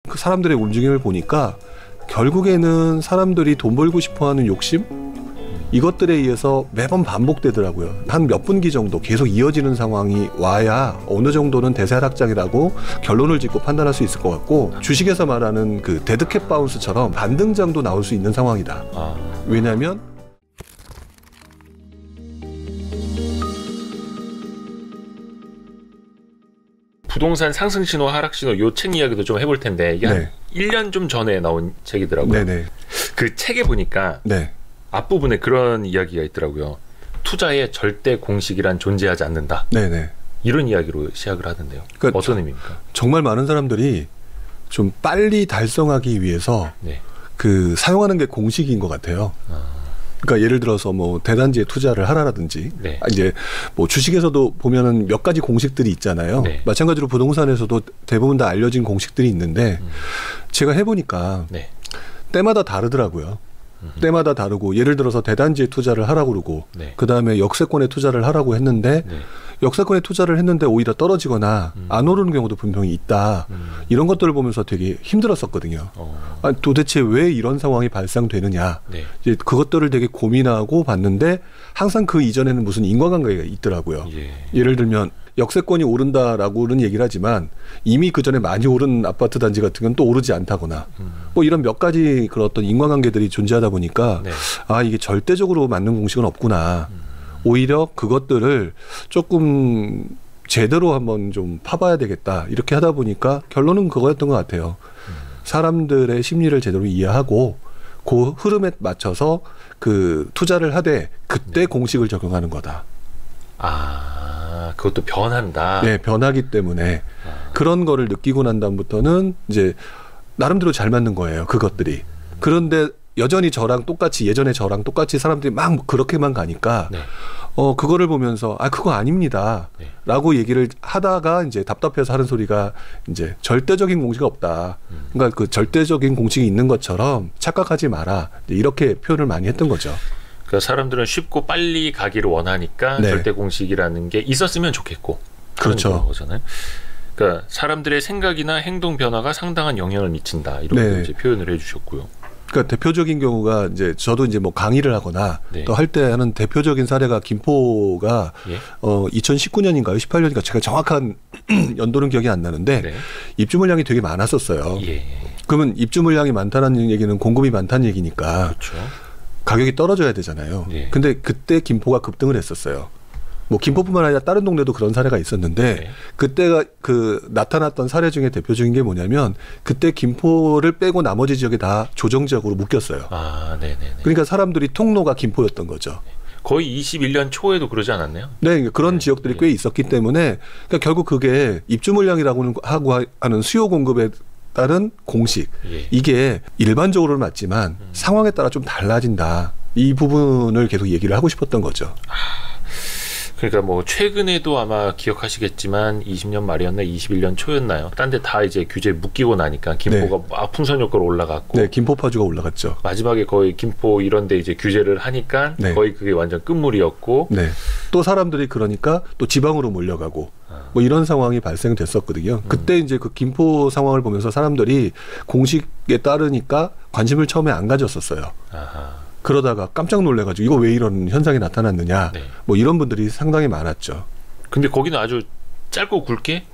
그 사람들의 움직임을 보니까 결국에는 사람들이 돈 벌고 싶어하는 욕심 이것들에 의해서 매번 반복되더라고요. 한 몇 분기 정도 계속 이어지는 상황이 와야 어느 정도는 대세 하락장이라고 결론을 짓고 판단할 수 있을 것 같고, 주식에서 말하는 그 데드캣 바운스처럼 반등장도 나올 수 있는 상황이다. 왜냐하면 부동산 상승 신호, 하락 신호 요 책 이야기도 좀 해볼 텐데 이게 한 1년 좀 전에 나온 책이더라고요. 네네. 그 책에 보니까 앞부분에 그런 이야기가 있더라고요. 투자의 절대 공식이란 존재하지 않는다. 네네. 이런 이야기로 시작을 하던데요. 그러니까 어떤 의미입니까? 정말 많은 사람들이 좀 빨리 달성하기 위해서 그 사용하는 게 공식인 것 같아요. 그러니까 예를 들어서 뭐 대단지에 투자를 하라라든지 이제 뭐 주식에서도 보면은 몇 가지 공식들이 있잖아요. 마찬가지로 부동산에서도 대부분 다 알려진 공식들이 있는데 제가 해보니까 때마다 다르더라고요. 때마다 다르고, 예를 들어서 대단지에 투자를 하라고 그러고 그 다음에 역세권에 투자를 하라고 했는데 역세권에 투자를 했는데 오히려 떨어지거나 안 오르는 경우도 분명히 있다. 이런 것들을 보면서 되게 힘들었었거든요. 아니, 도대체 왜 이런 상황이 발생되느냐. 이제 그것들을 되게 고민하고 봤는데 항상 그 이전에는 무슨 인과관계가 있더라고요. 예를 들면 역세권이 오른다라고는 얘기를 하지만 이미 그 전에 많이 오른 아파트 단지 같은 건 또 오르지 않다거나 뭐 이런 몇 가지 그런 어떤 인과관계들이 존재하다 보니까 아, 이게 절대적으로 맞는 공식은 없구나. 오히려 그것들을 조금 제대로 한번 좀 파봐야 되겠다. 이렇게 하다 보니까 결론은 그거였던 것 같아요. 사람들의 심리를 제대로 이해하고 그 흐름에 맞춰서 그 투자를 하되 그때 공식을 적용하는 거다. 그것도 변한다. 네, 변하기 때문에 그런 거를 느끼고 난 다음부터는 이제 나름대로 잘 맞는 거예요. 그것들이. 그런데 여전히 저랑 똑같이, 예전에 저랑 똑같이 사람들이 막 그렇게만 가니까 그거를 보면서 아, 그거 아닙니다. 라고 얘기를 하다가 이제 답답해서 하는 소리가 이제 절대적인 공식이 없다. 그러니까 그 절대적인 공식이 있는 것처럼 착각하지 마라. 이렇게 표현을 많이 했던 거죠. 그러니까 사람들은 쉽고 빨리 가기를 원하니까 절대 공식이라는 게 있었으면 좋겠고. 그렇죠. 거잖아요. 그러니까 사람들의 생각이나 행동 변화가 상당한 영향을 미친다. 이렇게 이제 표현을 해주셨고요. 그러니까 대표적인 경우가 이제 저도 이제 뭐 강의를 하거나 또 할 때 하는 대표적인 사례가 김포가 2019년인가요? 18년인가 제가 정확한 연도는 기억이 안 나는데 입주 물량이 되게 많았었어요. 그러면 입주 물량이 많다는 얘기는 공급이 많다는 얘기니까 가격이 떨어져야 되잖아요. 근데 그때 김포가 급등을 했었어요. 뭐 김포뿐만 아니라 다른 동네도 그런 사례가 있었는데 그때가 그 나타났던 사례 중에 대표적인 게 뭐냐면 그때 김포를 빼고 나머지 지역에 다 조정 지역으로 묶였어요. 그러니까 사람들이 통로가 김포였던 거죠. 거의 21년 초에도 그러지 않았나요? 네, 그런 지역들이 꽤 있었기 때문에 그러니까 결국 그게 입주 물량이라고 하고 하는 수요 공급에 따른 공식, 이게 일반적으로는 맞지만 상황에 따라 좀 달라진다. 이 부분을 계속 얘기를 하고 싶었던 거죠. 그러니까 뭐 최근에도 아마 기억하시겠지만 20년 말이었나 21년 초였나요? 딴 데 다 이제 규제 묶이고 나니까 김포가 막 풍선 효과로 올라갔고 김포 파주가 올라갔죠. 마지막에 거의 김포 이런 데 이제 규제를 하니까 거의 그게 완전 끝물이었고 또 사람들이 그러니까 또 지방으로 몰려가고 뭐 이런 상황이 발생됐었거든요. 그때 이제 그 김포 상황을 보면서 사람들이 공식에 따르니까 관심을 처음에 안 가졌었어요. 그러다가 깜짝 놀래가지고 이거 왜 이런 현상이 나타났느냐. 뭐 이런 분들이 상당히 많았죠. 근데 거기는 아주 짧고 굵게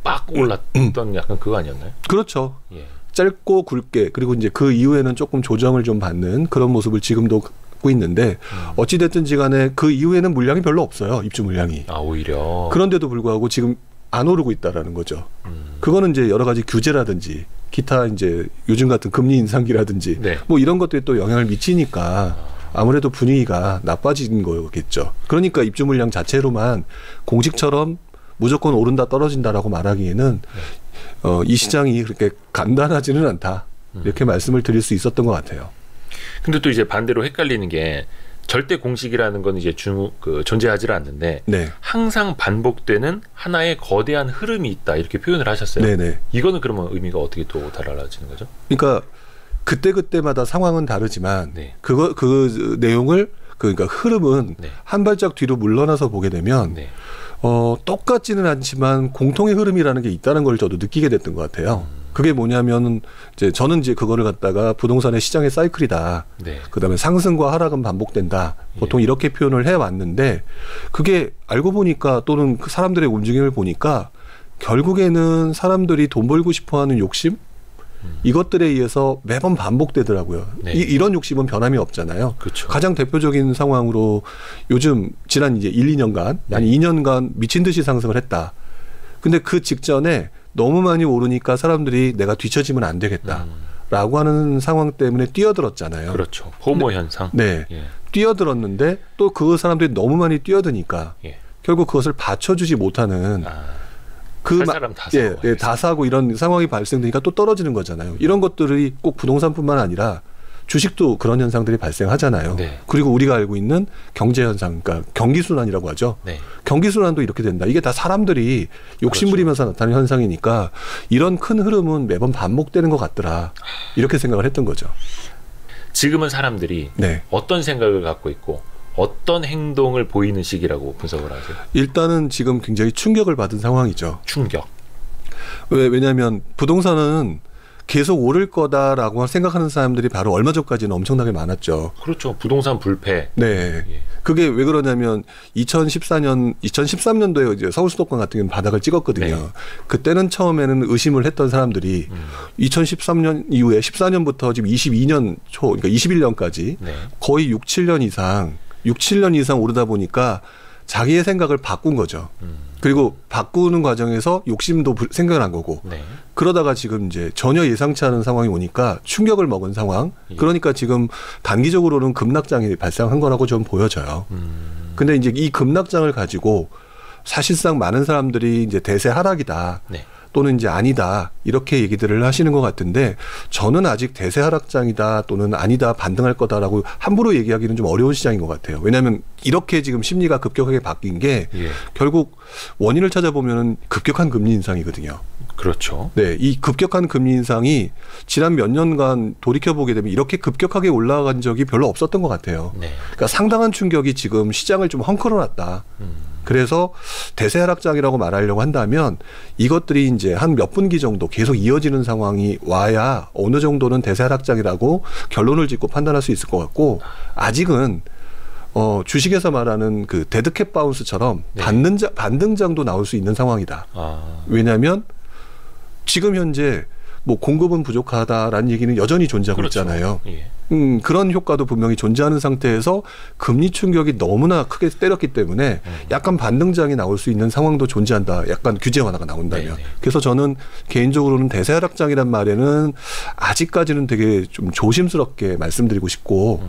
빡 올랐던 약간 그거 아니었나요? 그렇죠. 짧고 굵게, 그리고 이제 그 이후에는 조금 조정을 좀 받는 그런 모습을 지금도 갖고 있는데 어찌됐든지 간에 그 이후에는 물량이 별로 없어요. 입주 물량이. 오히려. 그런데도 불구하고 지금 안 오르고 있다라는 거죠. 그거는 이제 여러 가지 규제라든지 기타 이제 요즘 같은 금리 인상기라든지 뭐 이런 것들이 또 영향을 미치니까 아무래도 분위기가 나빠진 거겠죠. 그러니까 입주 물량 자체로만 공식처럼 무조건 오른다 떨어진다라고 말하기에는 이 시장이 그렇게 간단하지는 않다. 이렇게 말씀을 드릴 수 있었던 것 같아요. 근데 또 이제 반대로 헷갈리는 게 절대 공식이라는 건 이제 존재하지 않는데 항상 반복되는 하나의 거대한 흐름이 있다 이렇게 표현을 하셨어요. 이거는 그러면 의미가 어떻게 또 달라지는 거죠? 그러니까 그때마다 상황은 다르지만 그 내용을 그러니까 흐름은 한 발짝 뒤로 물러나서 보게 되면 똑같지는 않지만 공통의 흐름이라는 게 있다는 걸 저도 느끼게 됐던 것 같아요. 그게 뭐냐면 이제 저는 이제 그거를 갖다가 부동산의 시장의 사이클이다. 네. 그다음에 상승과 하락은 반복된다. 보통 이렇게 표현을 해왔는데 그게 알고 보니까 또는 그 사람들의 움직임을 보니까 결국에는 사람들이 돈 벌고 싶어하는 욕심 이것들에 의해서 매번 반복되더라고요. 네. 이런 욕심은 변함이 없잖아요. 그렇죠. 가장 대표적인 상황으로 요즘 지난 이제 1, 2년간 아니 2년간 미친 듯이 상승을 했다. 근데 그 직전에 너무 많이 오르니까 사람들이 내가 뒤처지면 안 되겠다라고 하는 상황 때문에 뛰어들었잖아요. 그렇죠. 포모 현상. 네. 예. 뛰어들었는데 또 그 사람들이 너무 많이 뛰어드니까 결국 그것을 받쳐주지 못하는 그 사람 다 사고, 다 사고 이런 상황이 발생되니까 또 떨어지는 거잖아요. 이런 것들이 꼭 부동산뿐만 아니라 주식도 그런 현상들이 발생하잖아요. 네. 그리고 우리가 알고 있는 경제 현상, 그러니까 경기순환이라고 하죠. 네. 경기순환도 이렇게 된다. 이게 다 사람들이 욕심부리면서 그렇죠. 나타나는 현상이니까 이런 큰 흐름은 매번 반복되는 것 같더라. 이렇게 생각을 했던 거죠. 지금은 사람들이 네. 어떤 생각을 갖고 있고 어떤 행동을 보이는 시기라고 분석을 하세요? 일단은 지금 굉장히 충격을 받은 상황이죠. 충격. 왜냐하면 부동산은 계속 오를 거다라고 생각하는 사람들이 바로 얼마 전까지는 엄청나게 많았죠. 그렇죠. 부동산 불패. 네. 예. 그게 왜 그러냐면 2013년도에 이제 서울 수도권 같은 경우는 바닥을 찍었거든요. 네. 그때는 처음에는 의심을 했던 사람들이 2013년 이후에 14년부터 지금 22년 초, 그러니까 21년까지 네. 거의 6, 7년 이상 오르다 보니까 자기의 생각을 바꾼 거죠. 그리고 바꾸는 과정에서 욕심도 생겨난 거고 네. 그러다가 지금 이제 전혀 예상치 않은 상황이 오니까 충격을 먹은 상황. 그러니까 지금 단기적으로는 급락장이 발생한 거라고 좀 보여져요. 근데 이제 이 급락장을 가지고 사실상 많은 사람들이 이제 대세 하락이다. 네. 또는 이제 아니다 이렇게 얘기들을 하시는 것 같은데 저는 아직 대세 하락장이다 또는 아니다 반등할 거다라고 함부로 얘기하기는 좀 어려운 시장인 것 같아요. 왜냐하면 이렇게 지금 심리가 급격하게 바뀐 게 결국 원인을 찾아보면 급격한 금리 인상이거든요. 그렇죠. 네, 이 급격한 금리 인상이 지난 몇 년간 돌이켜보게 되면 이렇게 급격하게 올라간 적이 별로 없었던 것 같아요. 네. 그러니까 상당한 충격이 지금 시장을 좀 헝클어놨다. 그래서 대세 하락장이라고 말하려고 한다면 이것들이 이제 한 몇 분기 정도 계속 이어지는 상황이 와야 어느 정도는 대세 하락장이라고 결론을 짓고 판단할 수 있을 것 같고 아직은 주식에서 말하는 그 데드캣 바운스처럼 네. 반등장도 나올 수 있는 상황이다. 왜냐하면 지금 현재 뭐 공급은 부족하다라는 얘기는 여전히 존재하고 그렇죠. 있잖아요. 예. 그런 효과도 분명히 존재하는 상태에서 금리 충격이 너무나 크게 때렸기 때문에 약간 반등장이 나올 수 있는 상황도 존재한다. 약간 규제 완화가 나온다면. 네네. 그래서 저는 개인적으로는 대세 하락장이란 말에는 아직까지는 되게 좀 조심스럽게 말씀드리고 싶고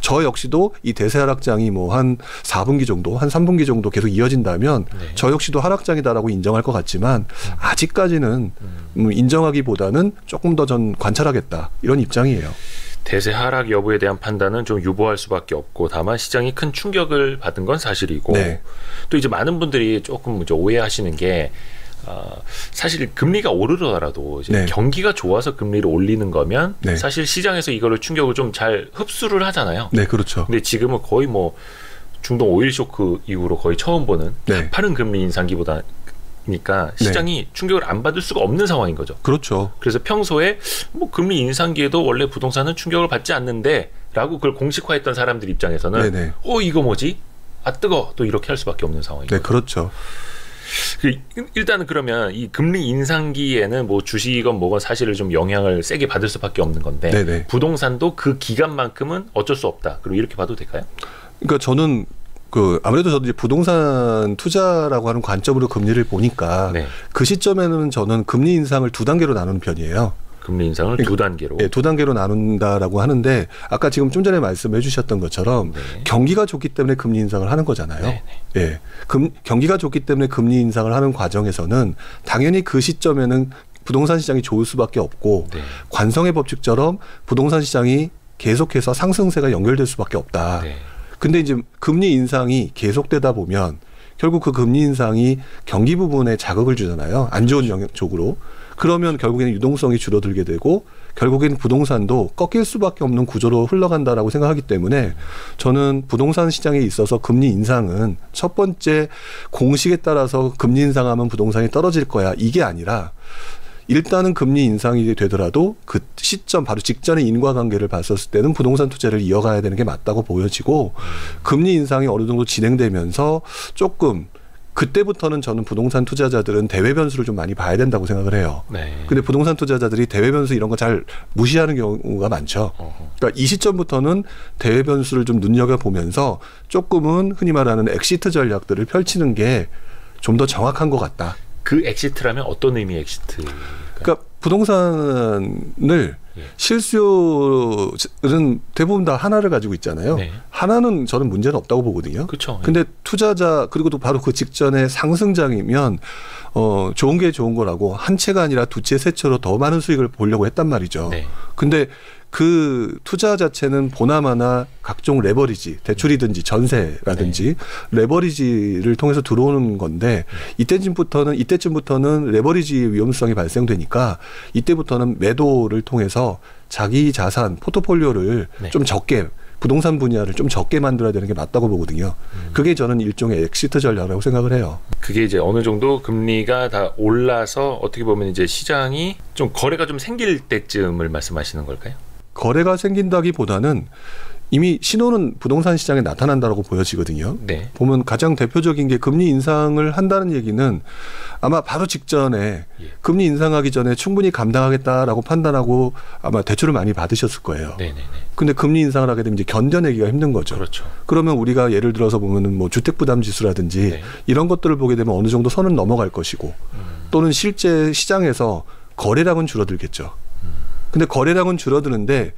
저 역시도 이 대세 하락장이 뭐 한 4분기 정도, 한 3분기 정도 계속 이어진다면 네. 저 역시도 하락장이다라고 인정할 것 같지만 아직까지는 인정하기보다는 조금 더 전 관찰하겠다. 이런 입장이에요. 대세 하락 여부에 대한 판단은 좀 유보할 수밖에 없고 다만 시장이 큰 충격을 받은 건 사실이고 네. 또 이제 많은 분들이 조금 이제 오해하시는 게 사실 금리가 오르더라도 이제 네. 경기가 좋아서 금리를 올리는 거면 네. 사실 시장에서 이거를 충격을 좀 잘 흡수를 하잖아요. 네, 그렇죠. 근데 지금은 거의 뭐 중동 오일 쇼크 이후로 거의 처음 보는 네. 가파른 금리 인상기보다 니까 시장이 네. 충격을 안 받을 수가 없는 상황인 거죠. 그렇죠. 그래서 평소에 뭐 금리 인상기에도 원래 부동산은 충격을 받지 않는데 라고 그걸 공식화했던 사람들 입장에서는 네네. 이거 뭐지? 아 뜨거 또 이렇게 할 수밖에 없는 상황이죠. 네, 그렇죠. 일단은 그러면 이 금리 인상기에는 뭐 주식이건 뭐건 사실을 좀 영향을 세게 받을 수밖에 없는 건데 네네. 부동산도 그 기간만큼은 어쩔 수 없다. 그리고 이렇게 봐도 될까요? 그러니까 저는 아무래도 저도 이제 부동산 투자라고 하는 관점으로 금리를 보니까 네. 그 시점에는 저는 금리 인상을 2단계로 나누는 편이에요. 금리 인상을 그러니까, 2단계로? 네, 2단계로 나눈다라고 하는데 아까 지금 좀 전에 말씀해 주셨던 것처럼 네. 경기가 좋기 때문에 금리 인상을 하는 거잖아요. 네, 네. 네. 경기가 좋기 때문에 금리 인상을 하는 과정에서는 당연히 그 시점에는 부동산 시장이 좋을 수밖에 없고 네. 관성의 법칙처럼 부동산 시장이 계속해서 상승세가 연결될 수밖에 없다. 네. 근데 이제 금리 인상이 계속되다 보면 결국 그 금리 인상이 경기 부분에 자극을 주잖아요. 안 좋은 영역 쪽으로. 그러면 결국에는 유동성이 줄어들게 되고 결국에는 부동산도 꺾일 수밖에 없는 구조로 흘러간다라고 생각하기 때문에 저는 부동산 시장에 있어서 금리 인상은 첫 번째 공식에 따라서 금리 인상하면 부동산이 떨어질 거야. 이게 아니라 일단은 금리 인상이 되더라도 그 시점 바로 직전의 인과관계를 봤었을 때는 부동산 투자를 이어가야 되는 게 맞다고 보여지고 금리 인상이 어느 정도 진행되면서 조금 그때부터는 저는 부동산 투자자들은 대외 변수를 좀 많이 봐야 된다고 생각을 해요. 네. 근데 부동산 투자자들이 대외 변수 이런 거 잘 무시하는 경우가 많죠. 그러니까 이 시점부터는 대외 변수를 좀 눈여겨보면서 조금은 흔히 말하는 엑시트 전략들을 펼치는 게 좀 더 정확한 것 같다. 그 엑시트라면 어떤 의미의 엑시트? 그러니까 부동산을 실수요는 대부분 다 하나를 가지고 있잖아요. 네. 하나는 저는 문제는 없다고 보거든요. 그렇죠. 근데 투자자 그리고 또 바로 그 직전에 상승장이면 좋은 게 좋은 거라고 한 채가 아니라 두 채, 세 채로 더 많은 수익을 보려고 했단 말이죠. 네. 근데 그 투자 자체는 보나마나 각종 레버리지, 대출이든지 전세라든지 레버리지를 통해서 들어오는 건데 이때쯤부터는 레버리지의 위험성이 발생되니까 이때부터는 매도를 통해서 자기 자산 포트폴리오를 좀 적게 부동산 분야를 좀 적게 만들어야 되는 게 맞다고 보거든요. 그게 저는 일종의 엑시트 전략이라고 생각을 해요. 그게 이제 어느 정도 금리가 다 올라서 어떻게 보면 이제 시장이 좀 거래가 좀 생길 때쯤을 말씀하시는 걸까요? 거래가 생긴다기보다는 이미 신호는 부동산 시장에 나타난다고 보여지거든요. 네. 보면 가장 대표적인 게 금리 인상을 한다는 얘기는 아마 바로 직전에 금리 인상하기 전에 충분히 감당하겠다라고 판단하고 아마 대출을 많이 받으셨을 거예요. 근데 금리 인상을 하게 되면 이제 견뎌내기가 힘든 거죠. 그렇죠. 그러면 우리가 예를 들어서 보면은 뭐 주택부담지수라든지 이런 것들을 보게 되면 어느 정도 선은 넘어갈 것이고 또는 실제 시장에서 거래량은 줄어들겠죠. 근데 거래량은 줄어드는데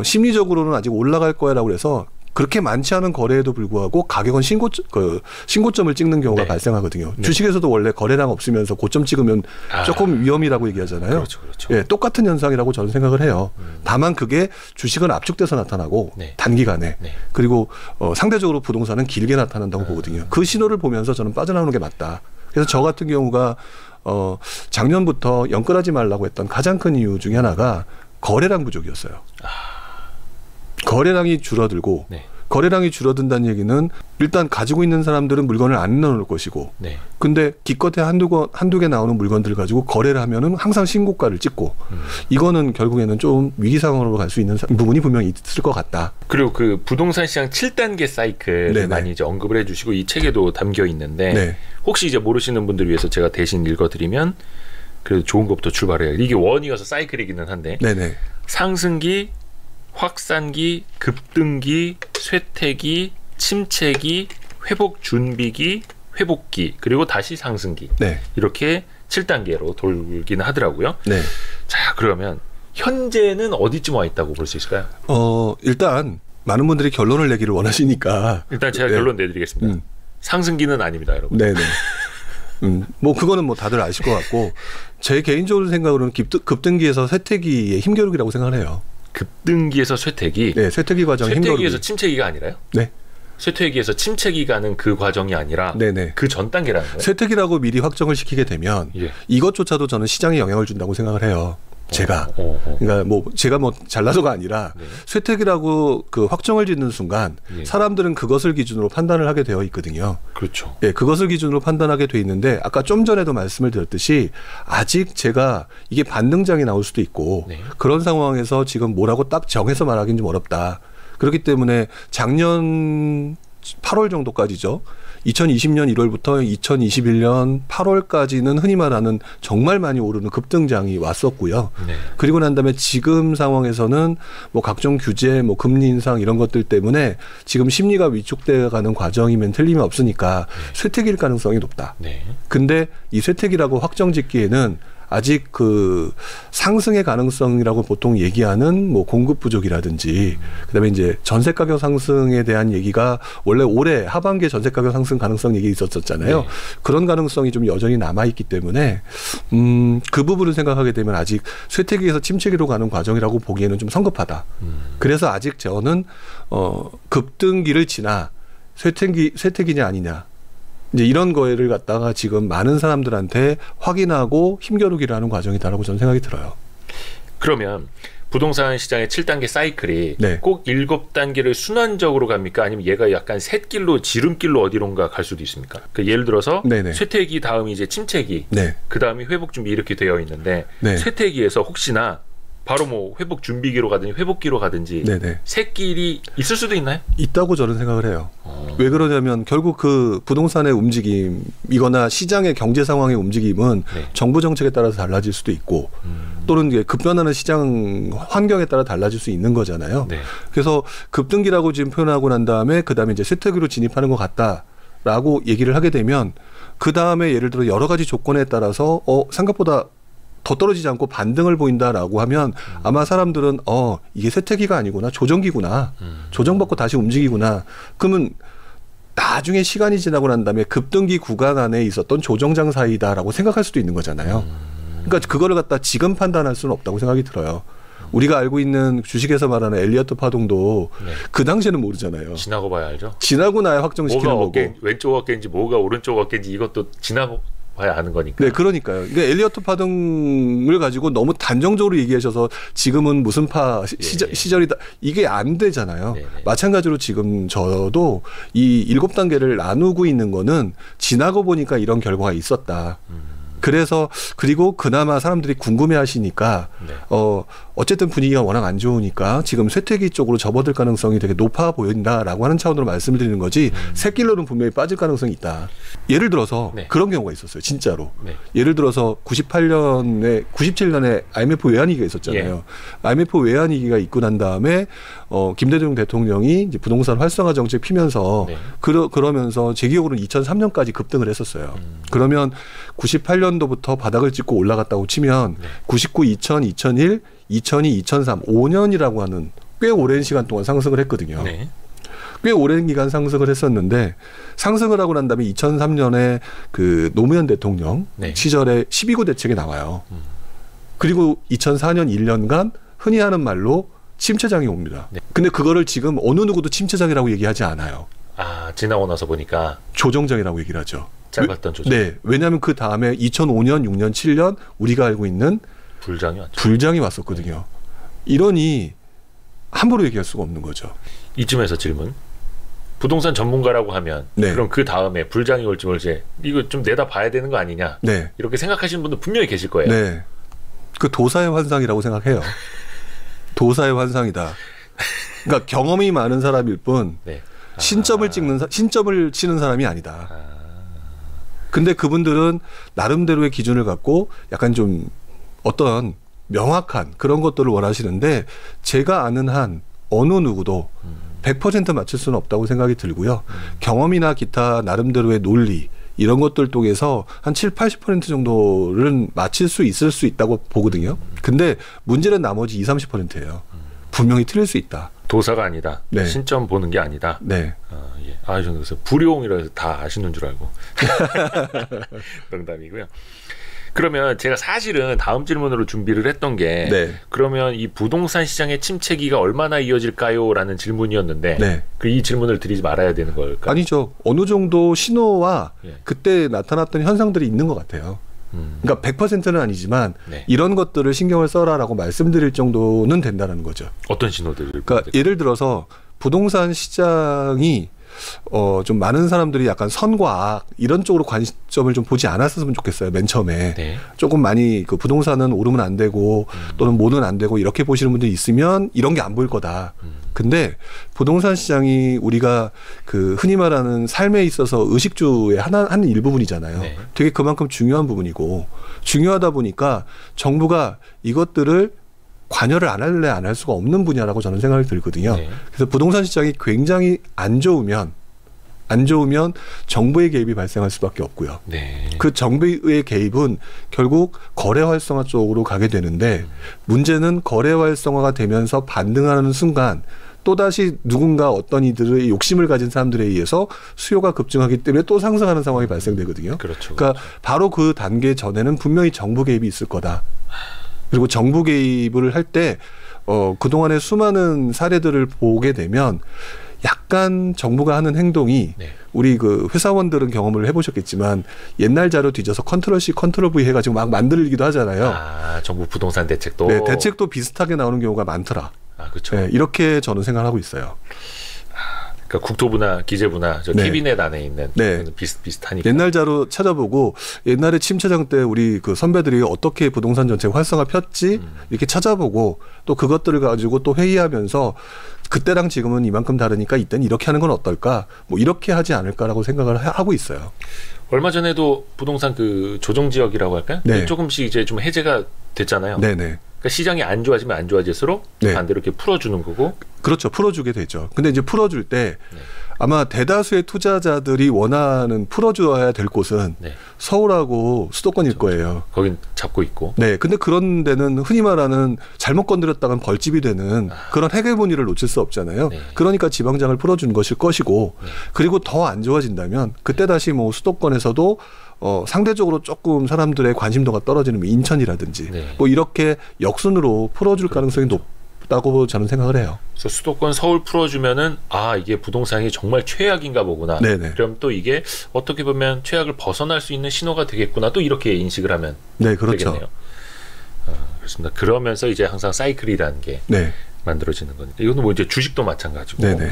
심리적으로는 아직 올라갈 거야라고 해서 그렇게 많지 않은 거래에도 불구하고 가격은 신고점을 찍는 경우가 발생하거든요. 주식에서도 원래 거래량 없으면서 고점 찍으면 조금 위험이라고 얘기하잖아요. 그렇죠. 예, 똑같은 현상이라고 저는 생각을 해요. 다만 그게 주식은 압축돼서 나타나고 단기간에 그리고 상대적으로 부동산은 길게 나타난다고 보거든요. 그 신호를 보면서 저는 빠져나오는 게 맞다. 그래서 저 같은 경우가 작년부터 연끌하지 말라고 했던 가장 큰 이유 중에 하나가 거래량 부족이었어요. 거래량이 줄어들고 거래량이 줄어든다는 얘기는 일단 가지고 있는 사람들은 물건을 안 넣을 것이고 근데 기껏해 한두 개 나오는 물건들 가지고 거래를 하면은 항상 신고가를 찍고 이거는 결국에는 좀 위기 상황으로 갈 수 있는 부분이 분명히 있을 것 같다. 그리고 그 부동산 시장 7단계 사이클을 많이 이제 언급을 해주시고 이 책에도 담겨 있는데 혹시 이제 모르시는 분들 위해서 제가 대신 읽어드리면 그래도 좋은 것부터 출발해요. 이게 원이어서 사이클이기는 한데 상승기, 확산기, 급등기, 쇠퇴기, 침체기, 회복 준비기, 회복기, 그리고 다시 상승기 이렇게 7단계로 돌기는 하더라고요. 자, 그러면 현재는 어디쯤 와 있다고 볼 수 있을까요? 일단 많은 분들이 결론을 내기를 원하시니까 일단 제가 결론 내드리겠습니다. 상승기는 아닙니다, 여러분. 뭐 그거는 뭐 다들 아실 것 같고 제 개인적으로 생각으로는 급등기에서 쇠퇴기의 힘겨루기라고 생각을 해요. 급등기에서 쇠퇴기. 쇠퇴기 과정 힘겨루기. 쇠퇴기에서 침체기가 아니라요? 쇠퇴기에서 침체기가 는 그 과정이 아니라 그 전 단계라는 거예요. 쇠퇴기라고 미리 확정을 시키게 되면 이것조차도 저는 시장에 영향을 준다고 생각을 해요. 제가 그러니까 뭐 제가 뭐 잘나서가 아니라 쇠퇴기라고 그 확정을 짓는 순간 사람들은 그것을 기준으로 판단을 하게 되어 있거든요. 그렇죠. 그것을 기준으로 판단하게 돼 있는데 아까 좀 전에도 말씀을 드렸듯이 아직 제가 이게 반등장이 나올 수도 있고 그런 상황에서 지금 뭐라고 딱 정해서 말하기는 좀 어렵다. 그렇기 때문에 작년 8월 정도까지죠. 2020년 1월부터 2021년 8월까지는 흔히 말하는 정말 많이 오르는 급등장이 왔었고요. 그리고 난 다음에 지금 상황에서는 뭐 각종 규제, 뭐 금리 인상 이런 것들 때문에 지금 심리가 위축되어 가는 과정이면 틀림이 없으니까 쇠퇴기일 가능성이 높다. 근데 이 쇠퇴기라고 확정 짓기에는 아직 그 상승의 가능성이라고 보통 얘기하는 뭐 공급 부족이라든지 그다음에 이제 전세 가격 상승에 대한 얘기가 원래 올해 하반기에 전세 가격 상승 가능성 얘기 있었잖아요. 그런 가능성이 좀 여전히 남아 있기 때문에 그 부분을 생각하게 되면 아직 쇠퇴기에서 침체기로 가는 과정이라고 보기에는 좀 성급하다. 그래서 아직 저는 급등기를 지나 쇠퇴기냐 아니냐. 이제 이런 거를 갖다가 지금 많은 사람들한테 확인하고 힘겨루기를 하는 과정이다라고 저는 생각이 들어요. 그러면 부동산 시장의 7단계 사이클이 네. 꼭 7단계를 순환적으로 갑니까? 아니면 얘가 약간 샛길로 지름길로 어디론가 갈 수도 있습니까? 그러니까 예를 들어서 네네. 쇠퇴기 다음이 이제 침체기, 네. 그 다음이 회복 준비 이렇게 되어 있는데 네. 쇠퇴기에서 혹시나 바로 뭐 회복 준비기로 가든지 회복기로 가든지 네네. 샛길이 있을 수도 있나요? 있다고 저는 생각을 해요. 왜 그러냐면 결국 그 부동산의 움직임이거나 시장의 경제 상황의 움직임은 네. 정부 정책에 따라서 달라질 수도 있고 또는 이제 급변하는 시장 환경에 따라 달라질 수 있는 거잖아요. 네. 그래서 급등기라고 지금 표현하고 난 다음에 그 다음에 이제 쇠퇴기로 진입하는 것 같다라고 얘기를 하게 되면 그 다음에 예를 들어 여러 가지 조건에 따라서 생각보다 더 떨어지지 않고 반등을 보인다라고 하면 아마 사람들은 이게 쇠퇴기가 아니구나, 조정기구나, 조정받고 다시 움직이구나. 그러면 나중에 시간이 지나고 난 다음에 급등기 구간 안에 있었던 조정장 사이다라고 생각할 수도 있는 거잖아요. 그러니까 그거를 갖다 지금 판단할 수는 없다고 생각이 들어요. 우리가 알고 있는 주식에서 말하는 엘리어트 파동도 네. 그 당시에는 모르잖아요. 지나고 봐야 알죠. 지나고 나야 확정시키는 거고. 왼쪽 어깨인지 뭐가 오른쪽 어깨인지 이것도 지나고 봐야 아는 거니까. 네, 그러니까요. 그러니까 엘리어트 파동을 가지고 너무 단정적으로 얘기하셔서 지금은 무슨 시절이다. 이게 안 되잖아요. 네네. 마찬가지로 지금 저도 이 7단계를 나누고 있는 거는 지나고 보니까 이런 결과가 있었다. 그래서 그리고 그나마 사람들이 궁금해하시니까 네. 어쨌든 분위기가 워낙 안 좋으니까 지금 쇠퇴기 쪽으로 접어들 가능성이 되게 높아 보인다라고 하는 차원으로 말씀드리는 거지 샛길로는 분명히 빠질 가능성이 있다. 예를 들어서 네. 그런 경우가 있었어요. 진짜로. 네. 예를 들어서 97년에 IMF 외환위기가 있었잖아요. 예. IMF 외환위기가 있고 난 다음에 김대중 대통령이 이제 부동산 활성화 정책 피면서 네. 그러면서 제 기억으로는 2003년까지 급등을 했었어요. 그러면 98년도부터 바닥을 찍고 올라갔다고 치면 네. 99, 2000, 2001, 2002, 2003, 5년이라고 하는 꽤 오랜 시간 동안 상승을 했거든요. 네. 꽤 오랜 기간 상승을 했었는데 상승을 하고 난 다음에 2003년에 그 노무현 대통령 네. 시절에 12구 대책이 나와요. 그리고 2004년 1년간 흔히 하는 말로 침체장이 옵니다. 네. 근데 그거를 지금 어느 누구도 침체장이라고 얘기하지 않아요. 아, 지나고 나서 보니까 조정장이라고 얘기를 하죠. 짧았던 조정. 네. 왜냐하면 그 다음에 2005년, 6년, 7년 우리가 알고 있는 불장이 왔었거든요. 네. 이러니 함부로 얘기할 수가 없는 거죠. 이쯤에서 질문. 부동산 전문가라고 하면 네. 그럼 그 다음에 불장이 올지 몰지 이거 좀 내다봐야 되는 거 아니냐. 네. 이렇게 생각하시는 분들 분명히 계실 거예요. 네. 그 도사의 환상이라고 생각해요. 도사의 환상이다. 그러니까 경험이 많은 사람일 뿐 네. 신점을 치는 사람이 아니다. 근데 그분들은 나름대로의 기준을 갖고 약간 좀 어떤 명확한 그런 것들을 원하시는데 제가 아는 한 어느 누구도 100% 맞출 수는 없다고 생각이 들고요. 경험이나 기타 나름대로의 논리 이런 것들 통해서 한 7, 80% 정도는 맞출 수 있을 수 있다고 보거든요. 근데 문제는 나머지 20, 30%예요. 분명히 틀릴 수 있다. 도사가 아니다. 네. 신점 보는 게 아니다. 네. 예. 저는 그래서 불용이라 해서 다 아시는 줄 알고. 농담이고요. 그러면 제가 사실은 다음 질문으로 준비를 했던 게 네. 그러면 이 부동산 시장의 침체기가 얼마나 이어질까요? 라는 질문이었는데 네. 이 질문을 드리지 말아야 되는 걸까요? 아니죠. 어느 정도 신호와 예. 그때 나타났던 현상들이 있는 것 같아요. 그러니까 100%는 아니지만 네. 이런 것들을 신경을 써라라고 말씀드릴 정도는 된다는 거죠. 어떤 신호들? 그러니까 예를 들어서 부동산 시장이 좀 많은 사람들이 약간 선과 악 이런 쪽으로 관점을 좀 보지 않았으면 좋겠어요. 맨 처음에 네. 조금 많이 그 부동산은 오르면 안 되고 또는 뭐는 안 되고 이렇게 보시는 분들이 있으면 이런 게 안 보일 거다. 근데 부동산 시장이 우리가 그 흔히 말하는 삶에 있어서 의식주의 한 일부분이잖아요. 네. 되게 그만큼 중요한 부분이고 중요하다 보니까 정부가 이것들을 관여를 안 할래 안 할 수가 없는 분야라고 저는 생각이 들거든요. 네. 그래서 부동산 시장이 굉장히 안 좋으면 정부의 개입이 발생할 수밖에 없고요. 네. 그 정부의 개입은 결국 거래 활성화 쪽으로 가게 되는데 문제는 거래 활성화가 되면서 반등하는 순간 또다시 누군가 어떤 이들의 욕심을 가진 사람들에 의해서 수요가 급증하기 때문에 또 상승하는 상황이 발생되거든요. 그렇죠. 그러니까 바로 그 단계 전에는 분명히 정부 개입이 있을 거다. 그리고 정부 개입을 할 때 그동안의 수많은 사례들을 보게 되면 약간 정부가 하는 행동이 네. 우리 그 회사원들은 경험을 해보셨겠지만 옛날 자료 뒤져서 컨트롤 C, 컨트롤 V 해가지고 막 만들기도 하잖아요. 아, 정부 부동산 대책도. 네, 대책도 비슷하게 나오는 경우가 많더라. 아, 그렇죠. 네, 이렇게 저는 생각하고 있어요. 그러니까 국토부나 기재부나 저 네. 캐비넷 안에 있는 네. 비슷하니까. 옛날 자료 찾아보고 옛날에 침체장 때 우리 그 선배들이 어떻게 부동산 정책 활성화 폈지 이렇게 찾아보고 또 그것들을 가지고 또 회의하면서 그때랑 지금은 이만큼 다르니까 이때는 이렇게 하는 건 어떨까 뭐 이렇게 하지 않을까라고 생각을 하고 있어요. 얼마 전에도 부동산 그 조정 지역이라고 할까요? 네. 조금씩 이제 좀 해제가 됐잖아요. 네네. 그러니까 시장이 안 좋아지면 안 좋아질수록 네. 반대로 이렇게 풀어주는 거고. 그렇죠. 풀어주게 되죠. 근데 이제 풀어줄 때 네. 아마 대다수의 투자자들이 원하는 풀어줘야 될 곳은 네. 서울하고 수도권일 그렇죠. 거예요. 거긴 잡고 있고. 네. 근데 그런 데는 흔히 말하는 잘못 건드렸다간 벌집이 되는 그런 헤게모니를 놓칠 수 없잖아요. 네. 그러니까 지방장을 풀어주는 것일 것이고 네. 그리고 더 안 좋아진다면 그때 다시 뭐 수도권에서도 상대적으로 조금 사람들의 관심도가 떨어지는 인천이라든지 네. 뭐 이렇게 역순으로 풀어줄 그렇죠. 가능성이 높다고 저는 생각을 해요. 그래서 수도권 서울 풀어주면은 아 이게 부동산이 정말 최악인가 보구나. 네네. 그럼 또 이게 어떻게 보면 최악을 벗어날 수 있는 신호가 되겠구나. 또 이렇게 인식을 하면 네 그렇죠. 되겠네요. 그렇습니다. 그러면서 이제 항상 사이클이라는 게 네. 만들어지는 거니까 이거는 뭐 이제 주식도 마찬가지고. 네네.